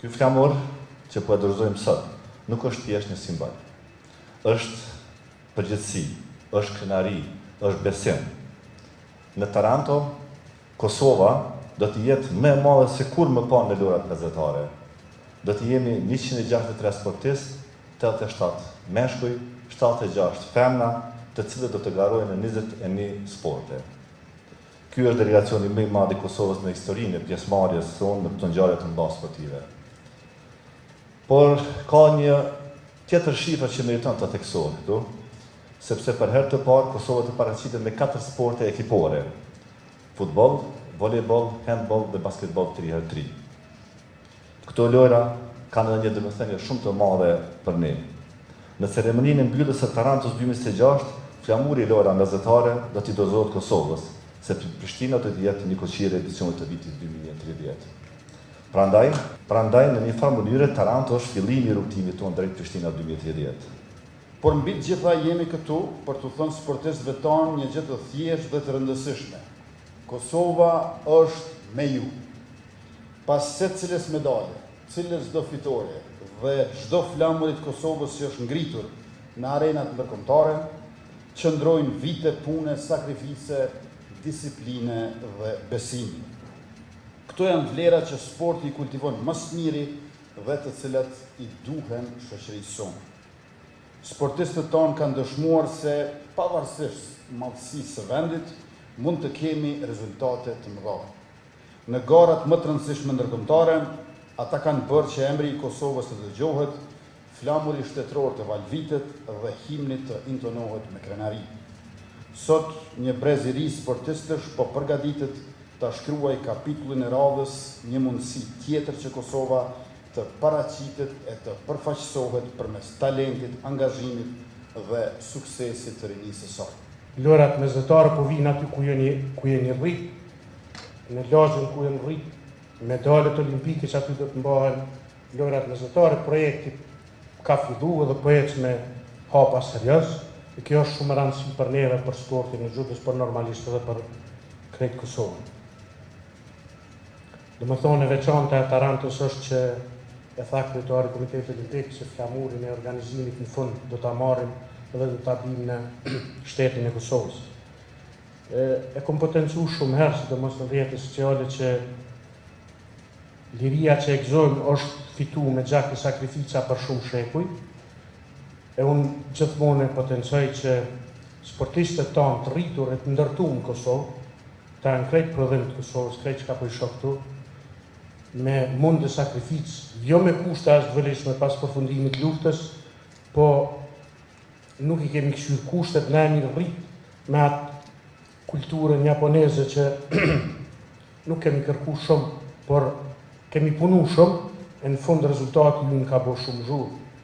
Ky flamur që po e dorëzojmë sot nuk është thjesht një simbol. Është përgjithësi, është krenari, është besim. Në Taranto, Kosova do të jetë më e madhe se kur më parë në lojrat gazetare. Do të jemi 163 sportistë, 87 meshkuj, 76 femna, të cilët do të garojnë në 21 sporte. Ky është delegacioni më i madh i Kosovës në historinë e pjesëmarrjes sonë në këto ngjarje të mëdha sportive. Por ka një tjetër shifër që meriton të theksohet këtu, sepse për herë të parë Kosova të paraqitet me 4 sporte ekipore: futboll, volejboll, handball dhe basketball 3x3. Këto lojra kanë edhe një domethënie shumë të madhe për ne. Në ceremoninë e mbylljes së Tarantos 2026, flamuri i lojrave gazetare do t'i dorëzohet Kosovës, sepse Prishtina do të jetë një koqire edicionit të vitit 2030. Prandaj në një farë mënyrë Taranto është fillimi i rrugtimit tonë drejt Prishtina 2030. Por mbi të gjitha jemi këtu për t'u thënë sportistëve tanë një gjë të thjeshtë dhe të rëndësishme. Kosova është me ju. Pas secilës medale, cilës çdo fitore dhe çdo flamurit Kosovës që është ngritur në arenat ndërkombëtare, qëndrojnë vite pune, sakrifice, disipline dhe besimi. Këto janë vlera që sporti i kultivon më së miri dhe të cilat i duhen shoqërisë sonë. Sportistët tonë kanë dëshmuar se pavarësisht madhësisë së vendit, mund të kemi rezultate të mëdha. Në garat më të rëndësishme ndërkombëtare, ata kanë bërë që emri i Kosovës të dëgjohet, flamuri shtetëror të valvitet dhe himni të intonohet me krenari. Sot një brez i ri sportistësh po përgatitet ta shkruaj kapitullin e radhës, një mundësi tjetër që Kosova të paraqitet e të përfaqësohet përmes talentit, angazhimit dhe suksesit të rinisë së saj. Lojrat mesdhetare po vijnë aty ku jeni rrit, në lagjen ku jeni rrit, medalet olimpike që aty do të mbahen. Lojrat mesdhetare, projekti ka filluar dhe po ecë me hapa serioz, e kjo është shumë e rëndësishme për neve, për sportin e judos, për normalistë dhe për krejt Kosovën. Domethënë e veçanta e Tarantos është që e tha kryetari i Komitetit Olimpik se flamurin e organizimit në fund do ta marrim dhe do ta bëjmë në shtetin e Kosovës. E kom potencu shumë herë, sidomos në rrjetet sociale, që liria që e gëzojmë është fitu me gjak e sakrifica për shumë shekuj. E unë gjithmonë e potencoj që sportistët tanë të rritur e të ndërtu në Kosovë, ta në krejt prodhim të Kosovës, krejt që ka po i shok këtu, me mund dhe sakrificë, jo me kushte as të vëllishme pas përfundimit luftës, po nuk i kemi këshyr kushtet, ne jemi rrit me atë kulturën japoneze që nuk kemi kërku shumë, por kemi punu shumë, e në fund rezultati ju në ka bo shumë zhurë.